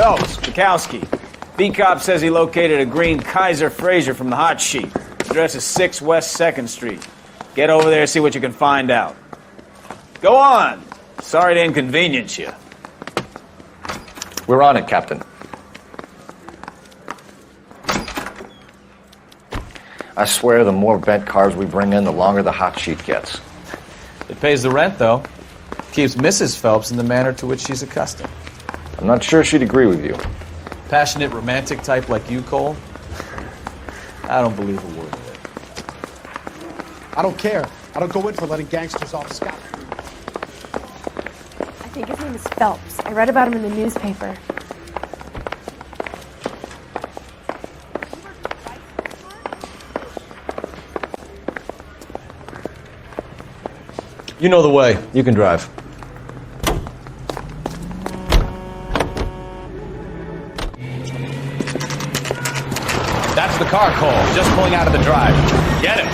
Phelps, Bekowsky. B-Cop says he located a green Kaiser Fraser from the hot sheet. Address is 6 West 2nd Street. Get over there and see what you can find out. Go on. Sorry to inconvenience you. We're on it, Captain. I swear the more bent cars we bring in, the longer the hot sheet gets. It pays the rent, though. Keeps Mrs. Phelps in the manner to which she's accustomed. I'm not sure she'd agree with you. Passionate, romantic type like you, Cole? I don't believe a word of it. I don't care. I don't go in for letting gangsters off scot-free. I think his name is Phelps. I read about him in the newspaper. You know the way. You can drive. That's the car, Cole. Just pulling out of the drive. Get him.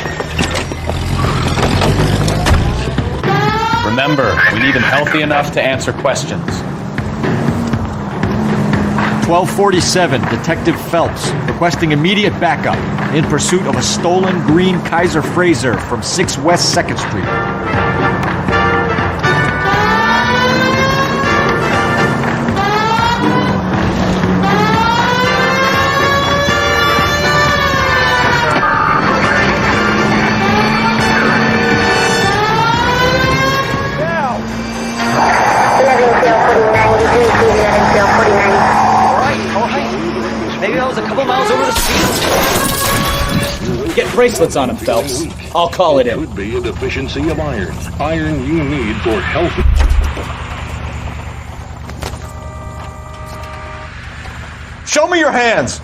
Remember, we need him healthy enough to answer questions. 1247, Detective Phelps, requesting immediate backup in pursuit of a stolen green Kaiser Fraser from 6 West 2nd Street. Get bracelets on him, Phelps. I'll call it in. Could be a deficiency of iron. Iron you need for healthy. Show me your hands!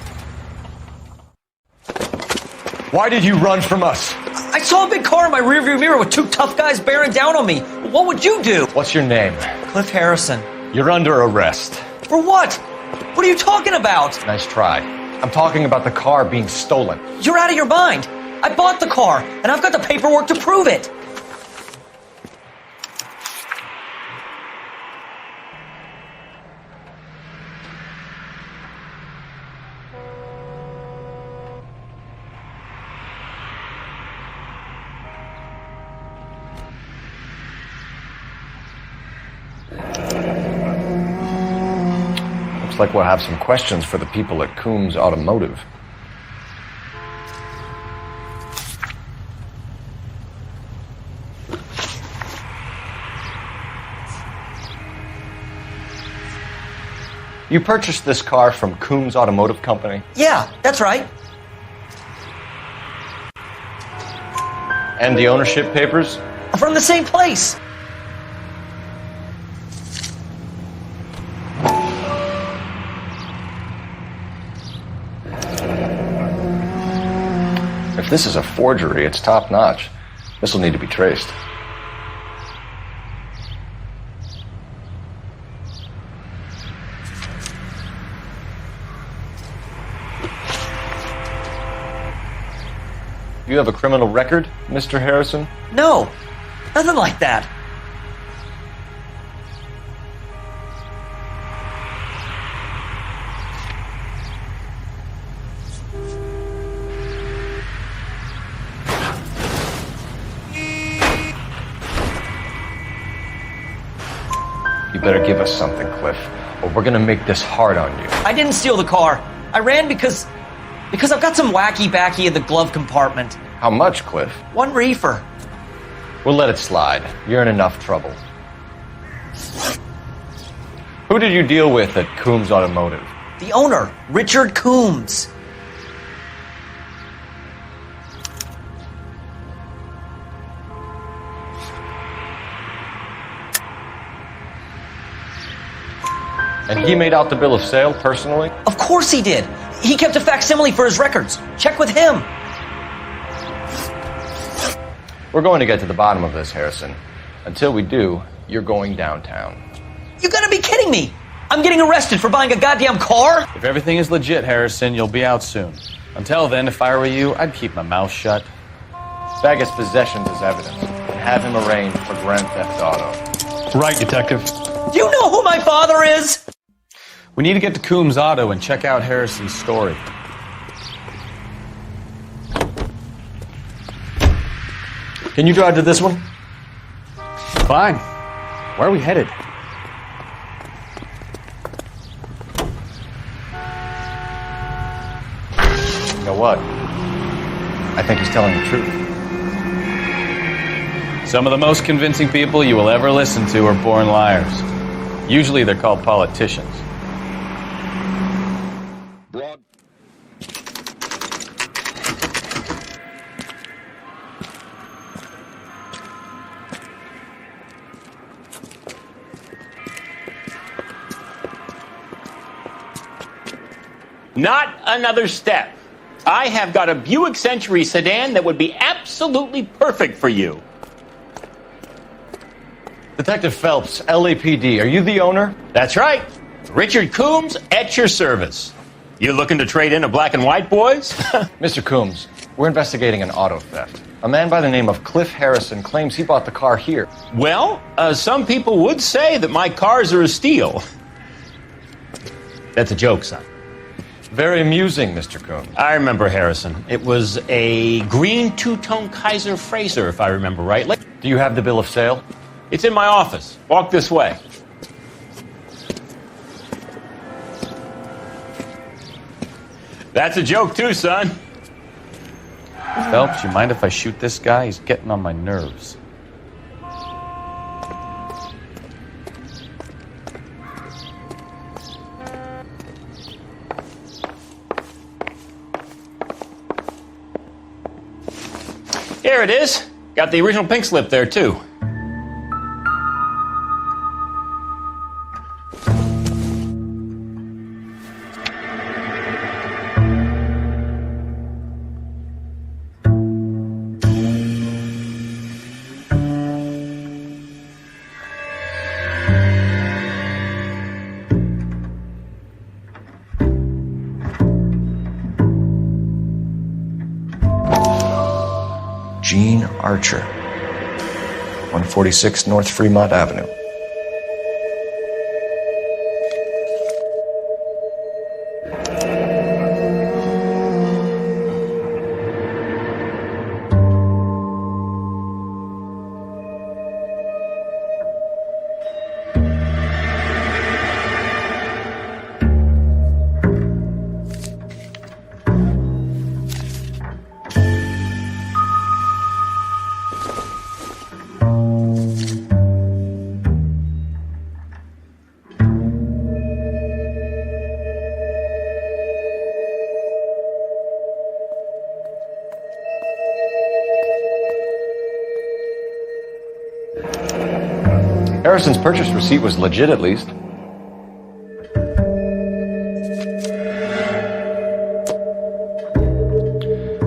Why did you run from us? I saw a big car in my rearview mirror with 2 tough guys bearing down on me. What would you do? What's your name? Cliff Harrison. You're under arrest. For what? What are you talking about? Nice try. I'm talking about the car being stolen. You're out of your mind. I bought the car, and I've got the paperwork to prove it. Looks like we'll have some questions for the people at Coombs Automotive. You purchased this car from Coombs Automotive Company? Yeah, that's right. And the ownership papers? From the same place. If this is a forgery, it's top-notch. This will need to be traced. You have a criminal record, Mr. Harrison? No, nothing like that. You better give us something, Cliff, or we're gonna make this hard on you. I didn't steal the car. I ran because I've got some wacky backy in the glove compartment. How much, Cliff? 1 reefer. We'll let it slide. You're in enough trouble. Who did you deal with at Coombs Automotive? The owner, Richard Coombs. And he made out the bill of sale personally? Of course he did. He kept a facsimile for his records. Check with him. We're going to get to the bottom of this, Harrison. Until we do, you're going downtown. You gotta be kidding me. I'm getting arrested for buying a goddamn car? If everything is legit, Harrison, you'll be out soon. Until then, if I were you, I'd keep my mouth shut. Bag his possessions as evidence and have him arraigned for grand theft auto. Right, Detective. Do you know who my father is? We need to get to Coombs Auto and check out Harrison's story. Can you drive to this one? Fine. Where are we headed? You know what? I think he's telling the truth. Some of the most convincing people you will ever listen to are born liars. Usually they're called politicians. Not another step. I have got a Buick Century sedan that would be absolutely perfect for you. Detective Phelps, LAPD, are you the owner? That's right. Richard Coombs at your service. You looking to trade in a black and white, boys? Mr. Coombs, we're investigating an auto theft. A man by the name of Cliff Harrison claims he bought the car here. Well, some people would say that my cars are a steal. That's a joke, son. Very amusing, Mr. Coombs. I remember Harrison. It was a green two-tone Kaiser Frazer, if I remember rightly. Do you have the bill of sale? It's in my office. Walk this way. That's a joke too, son. Phelps, you mind if I shoot this guy? He's getting on my nerves. Here it is. Got the original pink slip there, too. Gene Archer, 146 North Fremont Avenue. Harrison's purchase receipt was legit, at least.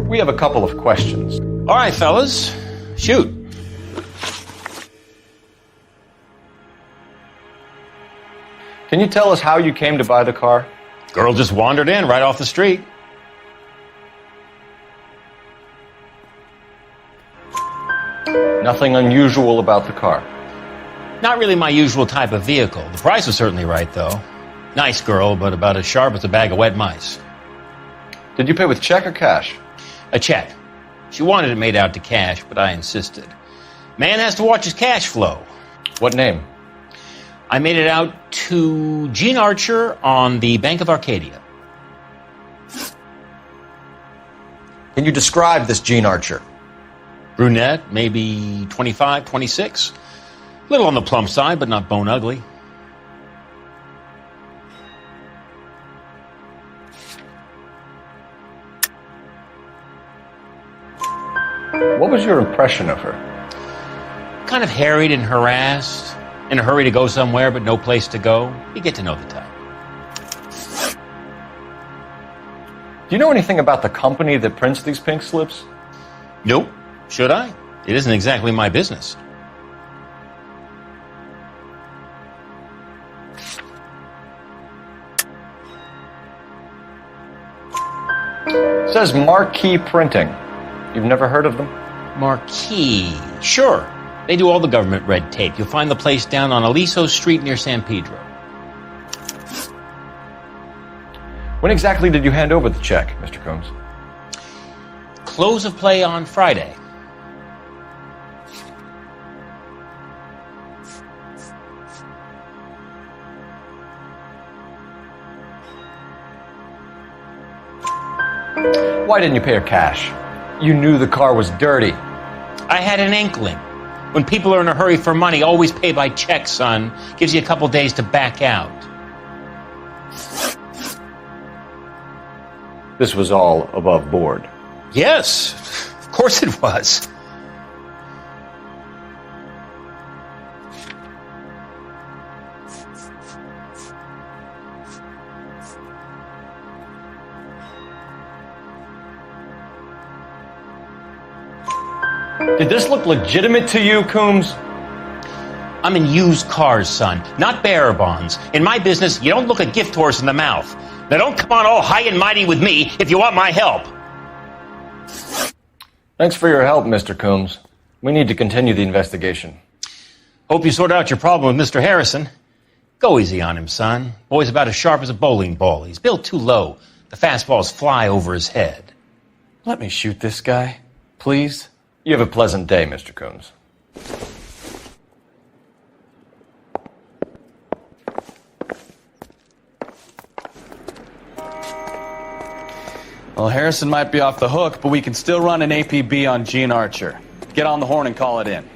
We have a couple of questions. All right, fellas. Shoot. Can you tell us how you came to buy the car? Girl just wandered in right off the street. Nothing unusual about the car. Not really my usual type of vehicle. The price was certainly right, though. Nice girl, but about as sharp as a bag of wet mice. Did you pay with check or cash? A check. She wanted it made out to cash, but I insisted. Man has to watch his cash flow. What name? I made it out to Gene Archer on the Bank of Arcadia. Can you describe this Gene Archer? Brunette, maybe 25, 26. Little on the plump side, but not bone ugly. What was your impression of her? Kind of harried and harassed. In a hurry to go somewhere, but no place to go. You get to know the type. Do you know anything about the company that prints these pink slips? Nope. Should I? It isn't exactly my business. It says Marquee Printing. You've never heard of them? Marquee. Sure. They do all the government red tape. You'll find the place down on Aliso Street near San Pedro. When exactly did you hand over the check, Mr. Combs? Close of play on Friday. Why didn't you pay her cash? You knew the car was dirty. I had an inkling. When people are in a hurry for money, always pay by check, son. Gives you a couple days to back out. This was all above board. Yes, of course it was. Did this look legitimate to you, Coombs? I'm in used cars, son, not bearer bonds. In my business, you don't look a gift horse in the mouth. Now don't come on all high and mighty with me if you want my help. Thanks for your help, Mr. Coombs. We need to continue the investigation. Hope you sort out your problem with Mr. Harrison. Go easy on him, son. Boy's about as sharp as a bowling ball. He's built too low. The fastballs fly over his head. Let me shoot this guy, please. You have a pleasant day, Mr. Coombs. Well, Harrison might be off the hook, but we can still run an APB on Gene Archer. Get on the horn and call it in.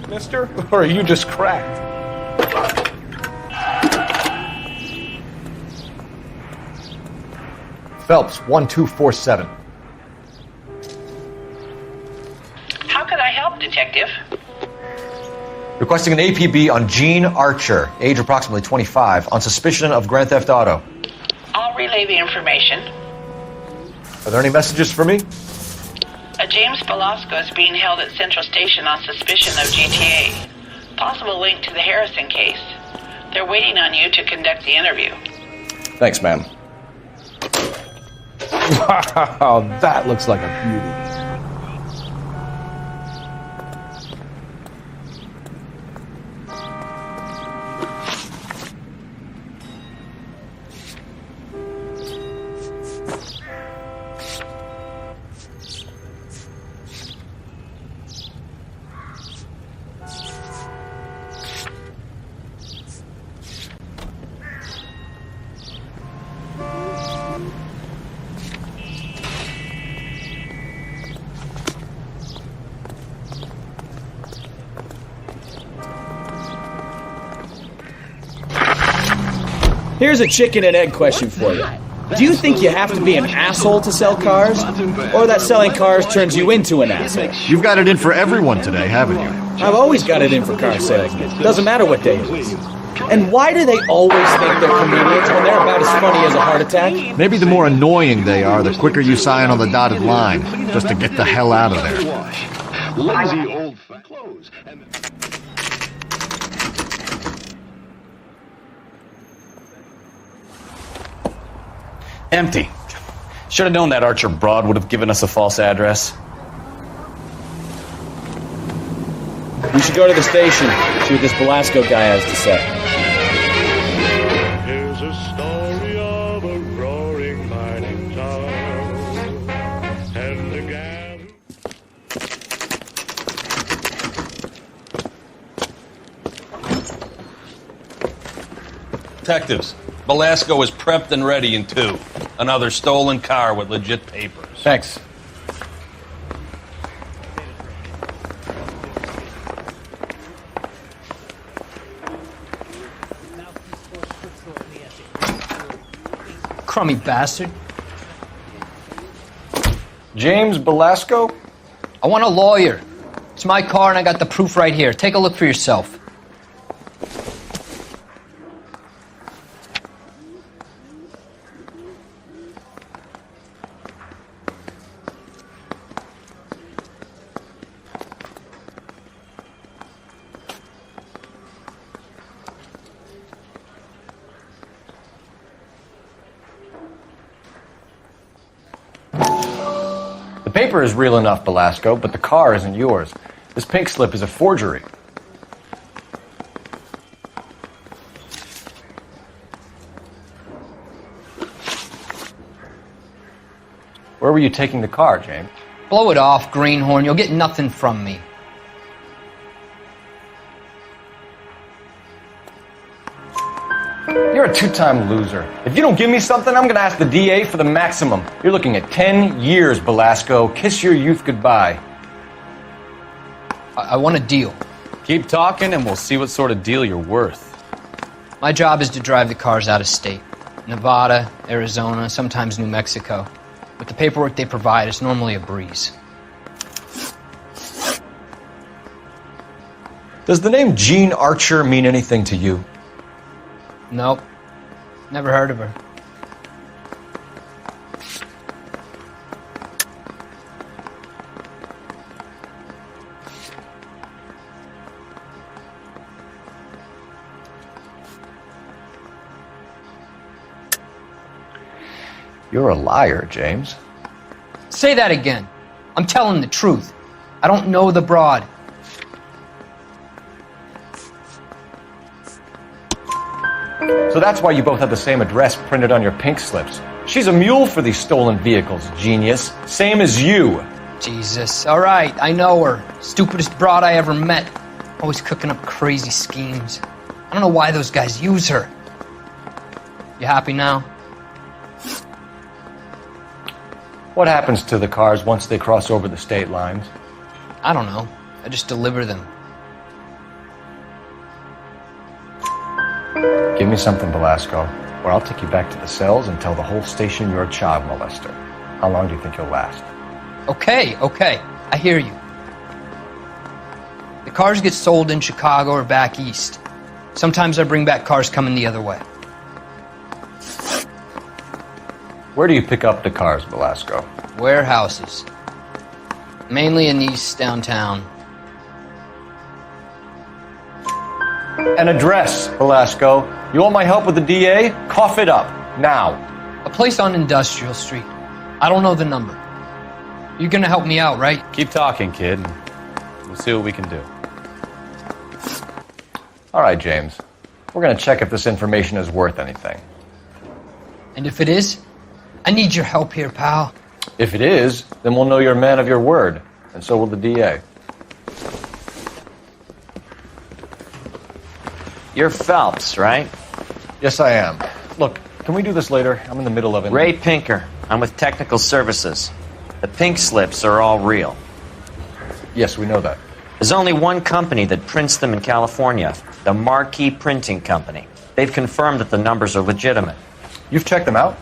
Mister? Or are you just cracked? Phelps, 1247. How can I help, Detective? Requesting an APB on Gene Archer, age approximately 25, on suspicion of Grand Theft Auto. I'll relay the information. Are there any messages for me? A James Velasco is being held at Central Station on suspicion of GTA. Possible link to the Harrison case. They're waiting on you to conduct the interview. Thanks, ma'am. Wow, that looks like a beauty. Here's a chicken and egg question for you. Do you think you have to be an asshole to sell cars? Or that selling cars turns you into an asshole? You've got it in for everyone today, haven't you? I've always got it in for car salesmen. Doesn't matter what day it is. And why do they always think they're comedians when they're about as funny as a heart attack? Maybe the more annoying they are, the quicker you sign on the dotted line, just to get the hell out of there. Lazy old clothes. Empty. Should have known that Archer broad would have given us a false address. We should go to the station, see what this Velasco guy has to say. Here's a story of a roaring mining town and the gal. Detectives, Velasco is prepped and ready in 2. Another stolen car with legit papers. Thanks. Crummy bastard. James Velasco? I want a lawyer. It's my car and I got the proof right here. Take a look for yourself. paper is real enough, Belasco, but the car isn't yours. This pink slip is a forgery. Where were you taking the car, James? Blow it off, greenhorn. You'll get nothing from me. You're a two-time loser. If you don't give me something, I'm gonna ask the DA for the maximum. You're looking at 10 years, Belasco. Kiss your youth goodbye. I want a deal. Keep talking and we'll see what sort of deal you're worth. My job is to drive the cars out of state. Nevada, Arizona, sometimes New Mexico. With the paperwork they provide, it's normally a breeze. Does the name Jean Archer mean anything to you? Nope. Never heard of her. You're a liar, James. Say that again. I'm telling the truth. I don't know the broad. So that's why you both have the same address printed on your pink slips. She's a mule for these stolen vehicles, genius. Same as you. Jesus. All right, I know her. Stupidest broad I ever met. Always cooking up crazy schemes. I don't know why those guys use her. You happy now? What happens to the cars once they cross over the state lines? I don't know. I just deliver them. Give me something, Belasco, or I'll take you back to the cells and tell the whole station you're a child molester. How long do you think you'll last? Okay. I hear you. The cars get sold in Chicago or back east. Sometimes I bring back cars coming the other way. Where do you pick up the cars, Belasco? Warehouses. Mainly in East downtown. An address, Belasco. You want my help with the DA? Cough it up, now. A place on Industrial Street. I don't know the number. You're gonna help me out, right? Keep talking, kid. We'll see what we can do. All right, James. We're gonna check if this information is worth anything. And if it is, I need your help here, pal. If it is, then we'll know you're a man of your word, and so will the DA. You're Phelps, right? Yes, I am. Look, can we do this later? I'm in the middle of it. Ray Pinker. I'm with Technical Services. The pink slips are all real. Yes, we know that. There's only one company that prints them in California, the Marquee Printing Company. They've confirmed that the numbers are legitimate. You've checked them out?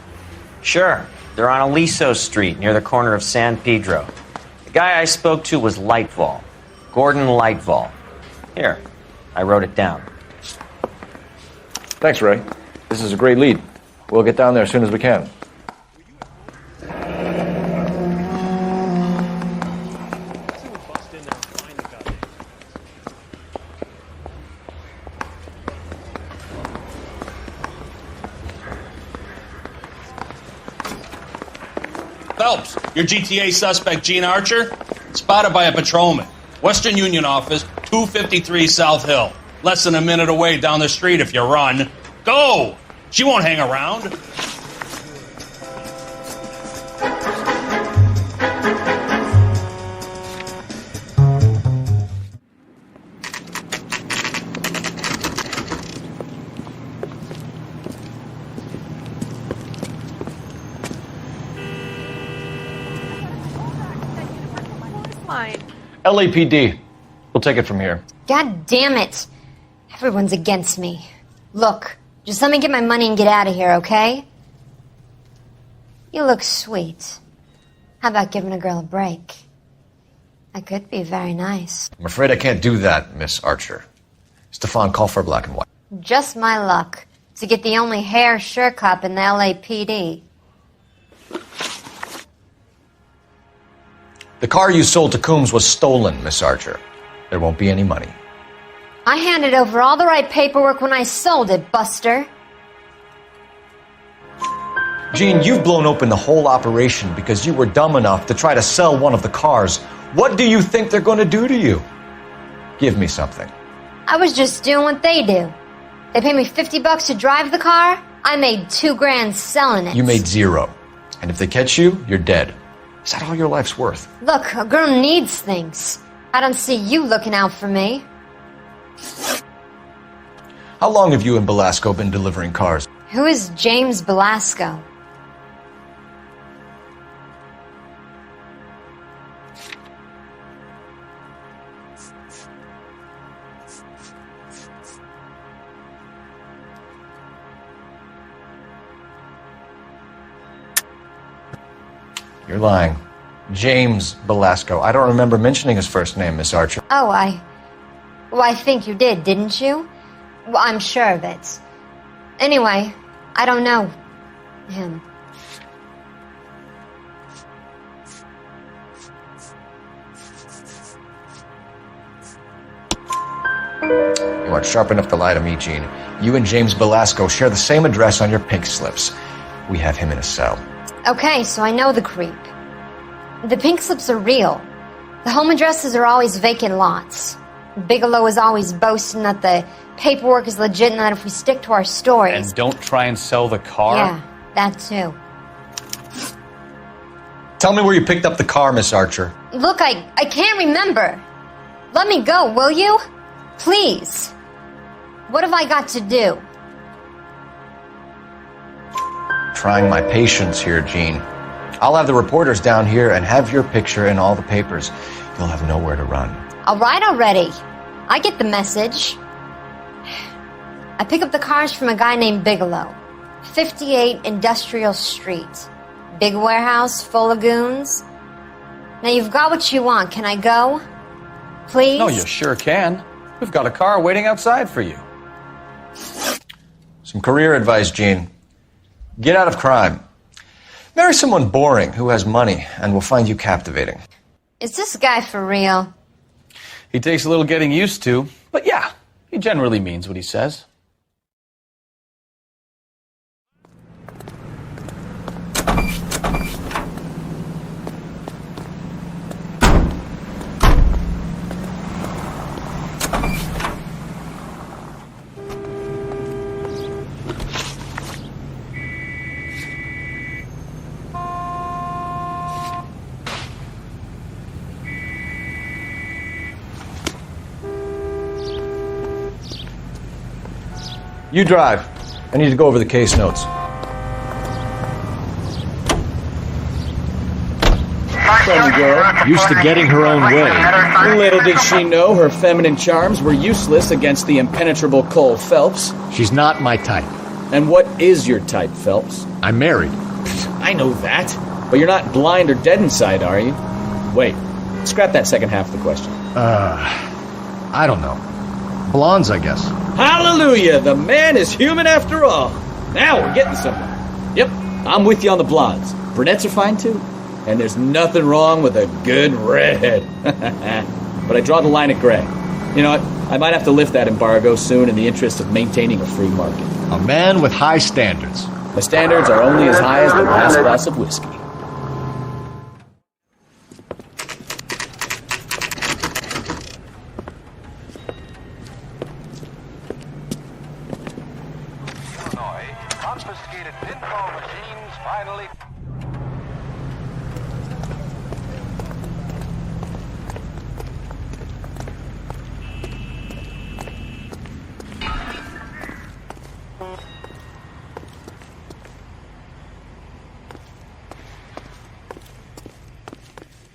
Sure. They're on Aliso Street, near the corner of San Pedro. The guy I spoke to was Lightval. Gordon Lightval. Here, I wrote it down. Thanks, Ray. This is a great lead. We'll get down there as soon as we can. Phelps, your GTA suspect, Jean Archer, spotted by a patrolman. Western Union office, 253 South Hill. Less than a minute away down the street if you run. Go! She won't hang around. LAPD. We'll take it from here. God damn it. Everyone's against me. Look, just let me get my money and get out of here, okay? You look sweet. How about giving a girl a break? I could be very nice. I'm afraid I can't do that, Miss Archer. Stefan, call for black and white. Just my luck to get the only hair sure cop in the LAPD. The car you sold to Coombs was stolen, Miss Archer. There won't be any money. I handed over all the right paperwork when I sold it, Buster. Gene, you've blown open the whole operation because you were dumb enough to try to sell one of the cars. What do you think they're going to do to you? Give me something. I was just doing what they do. They paid me $50 to drive the car. I made $2 grand selling it. You made $0. And if they catch you, you're dead. Is that all your life's worth? Look, a girl needs things. I don't see you looking out for me. How long have you and Belasco been delivering cars? Who is James Belasco? You're lying. James Belasco. I don't remember mentioning his first name, Miss Archer. Oh, I think you did, didn't you? Well, I'm sure of it. Anyway, I don't know him. You aren't sharp enough to lie to me, Gene. You and James Belasco share the same address on your pink slips. We have him in a cell. Okay, so I know the creep. The pink slips are real. The home addresses are always vacant lots. Bigelow is always boasting that the paperwork is legit and that if we stick to our stories... And don't try and sell the car? Yeah, that too. Tell me where you picked up the car, Miss Archer. Look, I can't remember. Let me go, will you? Please. What have I got to do? Trying my patience here, Gene. I'll have the reporters down here and have your picture in all the papers. You'll have nowhere to run. All right already. I get the message. I pick up the cars from a guy named Bigelow. 58 Industrial Street. Big warehouse full of goons. Now you've got what you want. Can I go? Please? No, you sure can. We've got a car waiting outside for you. Some career advice, Gene. Get out of crime. Marry someone boring who has money and will find you captivating. Is this guy for real? He takes a little getting used to, but yeah, he generally means what he says. You drive. I need to go over the case notes. Funny girl. Used to getting her own way. Little did she know her feminine charms were useless against the impenetrable Cole Phelps. She's not my type. And what is your type, Phelps? I'm married. I know that. But you're not blind or dead inside, are you? Wait, scrap that second half of the question. I don't know. Blondes, I guess. Hallelujah! The man is human after all. Now we're getting somewhere. Yep, I'm with you on the blondes. Brunettes are fine too. And there's nothing wrong with a good redhead. But I draw the line at gray. You know what? I might have to lift that embargo soon in the interest of maintaining a free market. A man with high standards. My standards are only as high as the last glass of whiskey.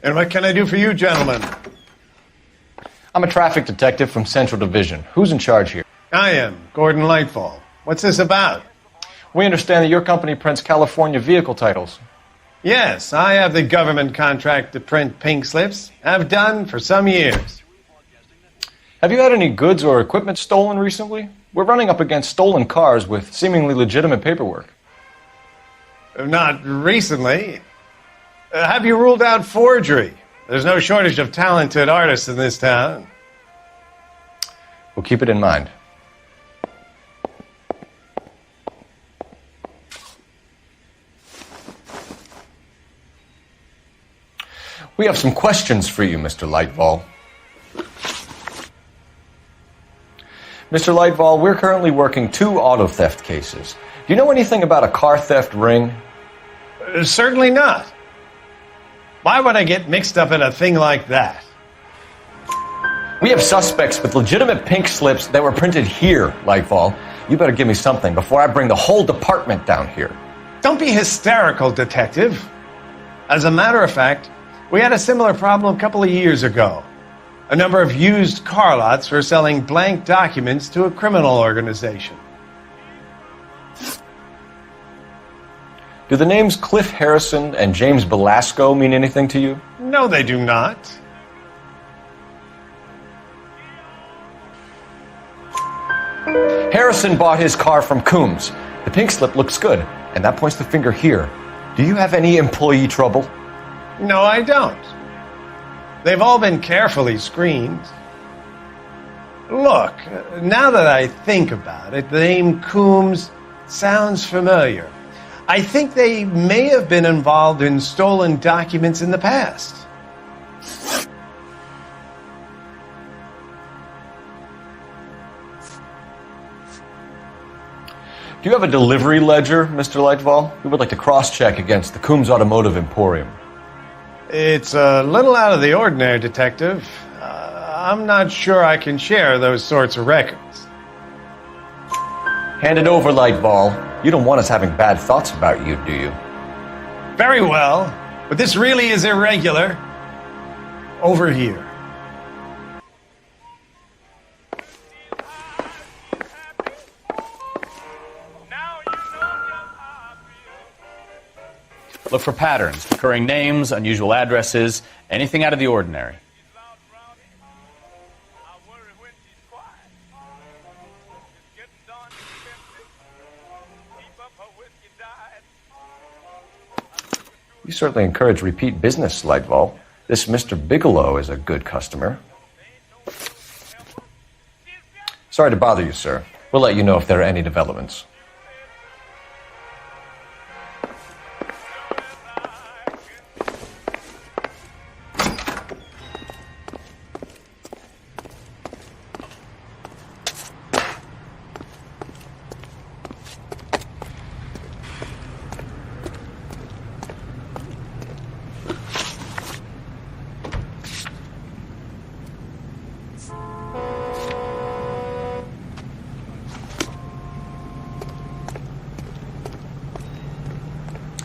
And what can I do for you, gentlemen? I'm a traffic detective from Central Division. Who's in charge here? I am, Gordon Lightfall. What's this about? We understand that your company prints California vehicle titles. Yes, I have the government contract to print pink slips. I've done for some years. Have you had any goods or equipment stolen recently? We're running up against stolen cars with seemingly legitimate paperwork. Not recently. Have you ruled out forgery? There's no shortage of talented artists in this town. We'll keep it in mind. We have some questions for you, Mr. Lightfall. Mr. Lightfall, we're currently working 2 auto theft cases. Do you know anything about a car theft ring? Certainly not. Why would I get mixed up in a thing like that? We have suspects with legitimate pink slips that were printed here, Lightfall. You better give me something before I bring the whole department down here. Don't be hysterical, Detective. As a matter of fact, we had a similar problem a couple of years ago. A number of used car lots were selling blank documents to a criminal organization. Do the names Cliff Harrison and James Belasco mean anything to you? No, they do not. Harrison bought his car from Coombs. The pink slip looks good, and that points the finger here. Do you have any employee trouble? No, I don't. They've all been carefully screened. Look, now that I think about it, the name Coombs sounds familiar. I think they may have been involved in stolen documents in the past. Do you have a delivery ledger, Mr. Lightfall? We would like to cross-check against the Coombs Automotive Emporium. It's a little out of the ordinary, Detective. I'm not sure I can share those sorts of records. Hand it over, Lightfall. You don't want us having bad thoughts about you, do you? Very well, but this really is irregular. Over here. Look for patterns, recurring names, unusual addresses, anything out of the ordinary. You certainly encourage repeat business, Lightfall. This Mr. Bigelow is a good customer. Sorry to bother you, sir. We'll let you know if there are any developments.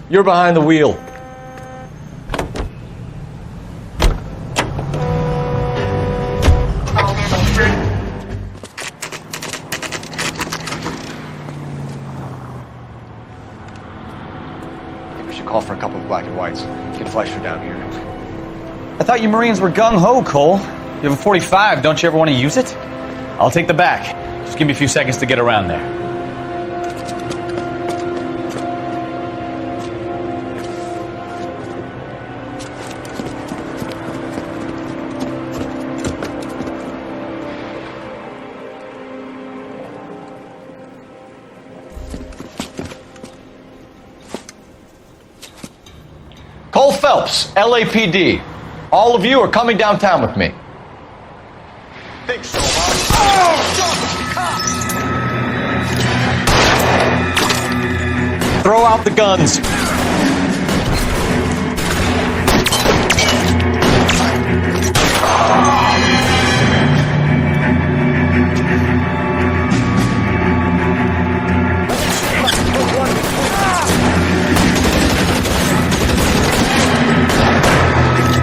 You're behind the wheel. I think we should call for a couple of black and whites. Get Fleischer down here. I thought you Marines were gung-ho, Cole. You have a 45, don't you ever want to use it? I'll take the back. Just give me a few seconds to get around there. Cole Phelps, LAPD. All of you are coming downtown with me. Think so, Throw out the guns.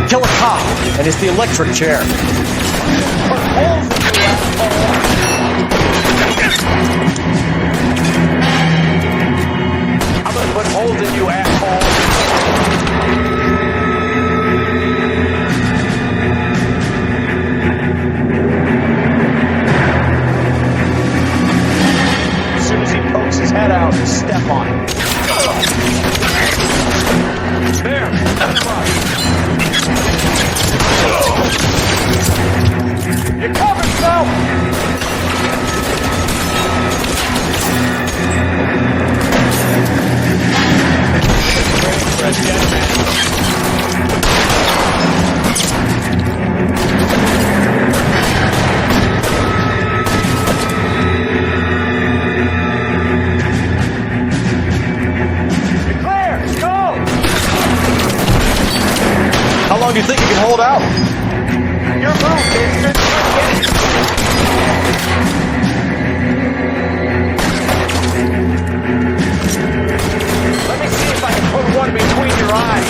Kill a cop, and it's the electric chair. I'm gonna put holes in you, asshole. As soon as he pokes his head out, step on it. There, that's right. You're covered! hold out. Your move, Mister. Let me see if I can put one between your eyes.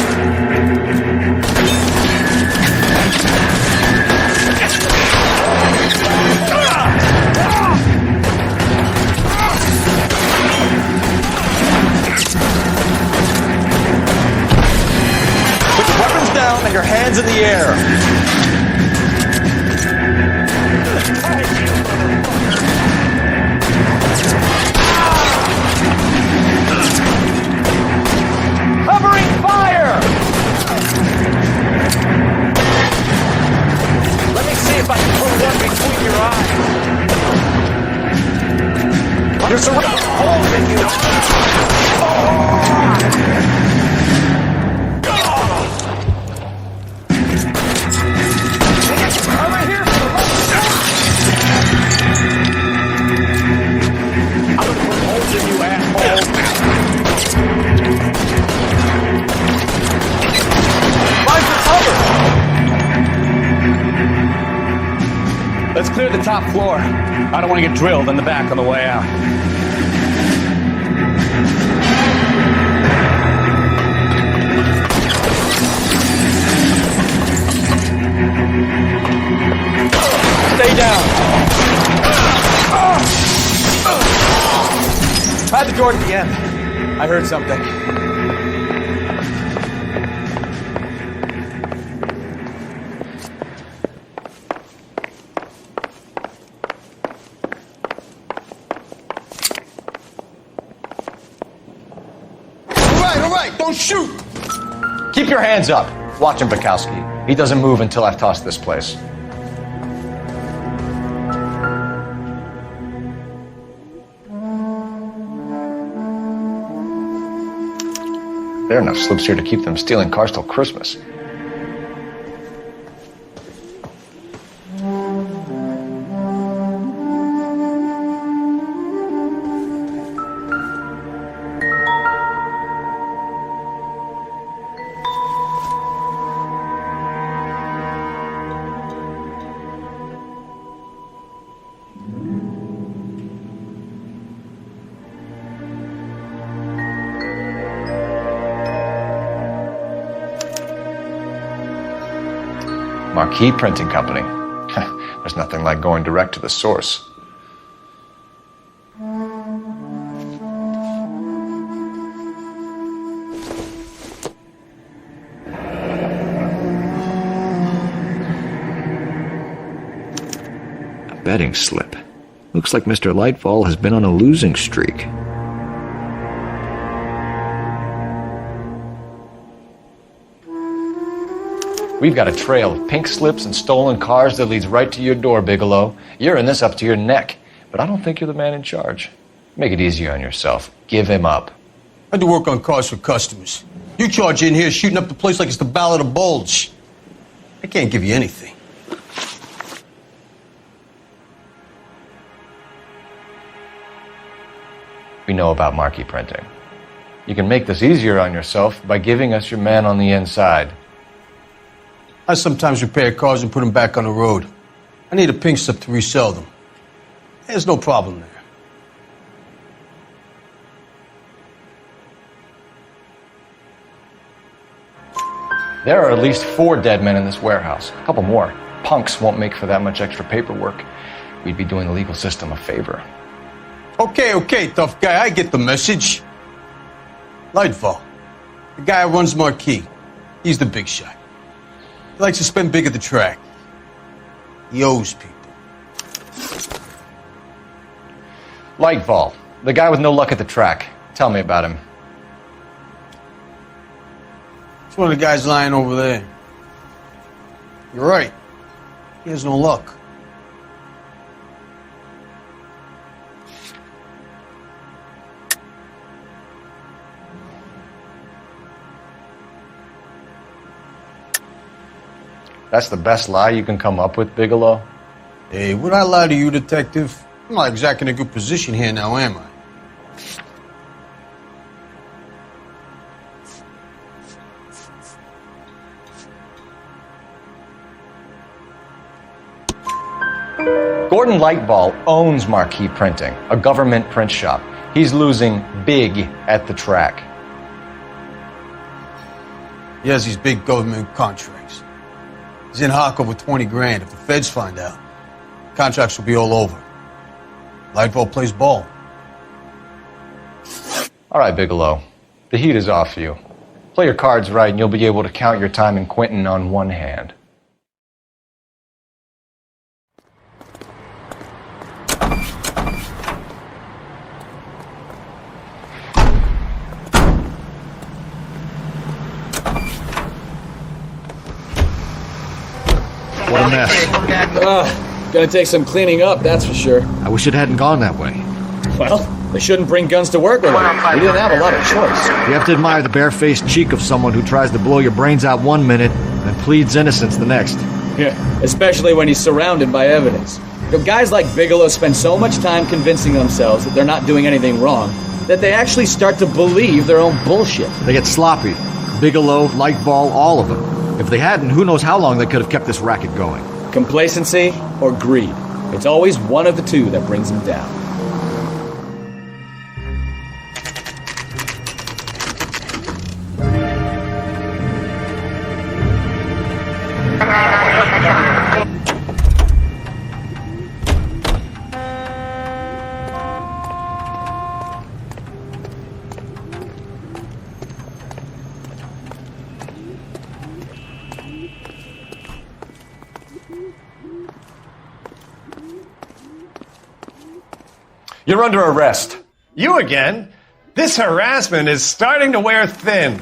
Put your weapons down and your hands in the air. Covering fire! Let me see if I can put one between your eyes. You're surrounded. Holding you. Over here for the I'm gonna put holes in you, asshole. Find the cover. Let's clear the top floor. I don't want to get drilled in the back on the way out. Stay down. Try the door at the end. I heard something. All right, don't shoot! Keep your hands up. Watch him, Bekowsky. He doesn't move until I've tossed this place. There are enough slips here to keep them stealing cars till Christmas. Marquee Printing Company. There's nothing like going direct to the source. A betting slip. Looks like Mr. Lightfall has been on a losing streak. We've got a trail of pink slips and stolen cars that leads right to your door, Bigelow. You're in this up to your neck, but I don't think you're the man in charge. Make it easier on yourself. Give him up. I do work on cars for customers. You charge in here shooting up the place like it's the Ballad of Bulge. I can't give you anything. We know about marquee printing. You can make this easier on yourself by giving us your man on the inside. I sometimes repair cars and put them back on the road. I need a pink slip to resell them. There's no problem there. There are at least 4 dead men in this warehouse. A couple more. Punks won't make for that much extra paperwork. We'd be doing the legal system a favor. Okay, tough guy, I get the message. Lightfall, the guy who runs Marquee. He's the big shot. He likes to spend big at the track. He owes people. Lightfall, the guy with no luck at the track. Tell me about him. It's one of the guys lying over there. You're right. He has no luck. That's the best lie you can come up with, Bigelow? Hey, would I lie to you, detective? I'm not exactly in a good position here now, am I? Gordon Lightball owns Marquee Printing, a government print shop. He's losing big at the track. He has these big government contracts. He's in hock over 20 grand. If the feds find out, contracts will be all over. Lightball plays ball. All right, Bigelow. The heat is off you. Play your cards right and you'll be able to count your time in Quentin on one hand. What a mess. Gonna take some cleaning up, that's for sure. I wish it hadn't gone that way. Well, they shouldn't bring guns to work with them. We didn't have a lot of choice. You have to admire the barefaced cheek of someone who tries to blow your brains out one minute and pleads innocence the next. Yeah, especially when he's surrounded by evidence. You know, guys like Bigelow spend so much time convincing themselves that they're not doing anything wrong that they actually start to believe their own bullshit. They get sloppy. Bigelow, Lightball, all of them. If they hadn't, who knows how long they could have kept this racket going. Complacency or greed. It's always one of the two that brings them down. You're under arrest. You again? This harassment is starting to wear thin.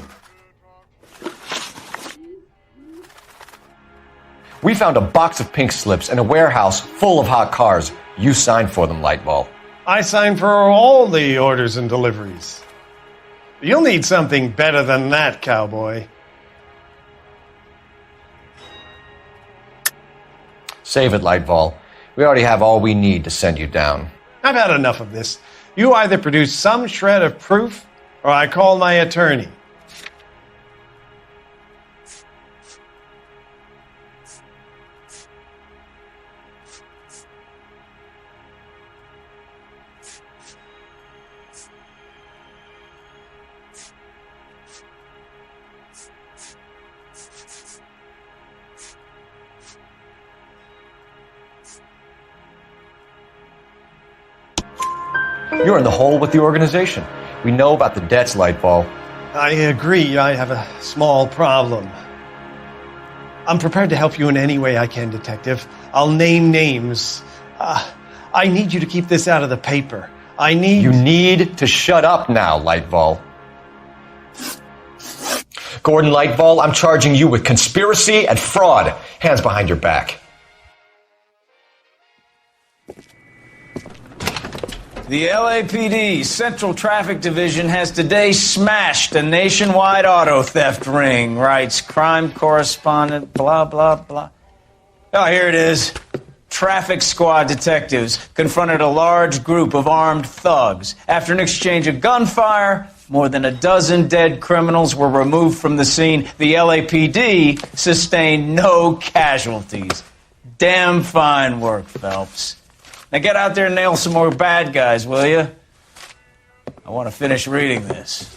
We found a box of pink slips in a warehouse full of hot cars. You signed for them, Lightball. I signed for all the orders and deliveries. You'll need something better than that, cowboy. Save it, Lightball. We already have all we need to send you down. I've had enough of this. You either produce some shred of proof, or I call my attorney. You're in the hole with the organization. We know about the debts, Lightball. I agree. I have a small problem. I'm prepared to help you in any way I can, Detective. I'll name names. I need you to keep this out of the paper. You need to shut up now, Lightball. Gordon Lightball, I'm charging you with conspiracy and fraud. Hands behind your back. The LAPD Central Traffic Division has today smashed a nationwide auto theft ring, writes crime correspondent, blah, blah, blah. Oh, here it is. Traffic squad detectives confronted a large group of armed thugs. After an exchange of gunfire, more than a dozen dead criminals were removed from the scene. The LAPD sustained no casualties. Damn fine work, Phelps. Now get out there and nail some more bad guys, will you? I want to finish reading this.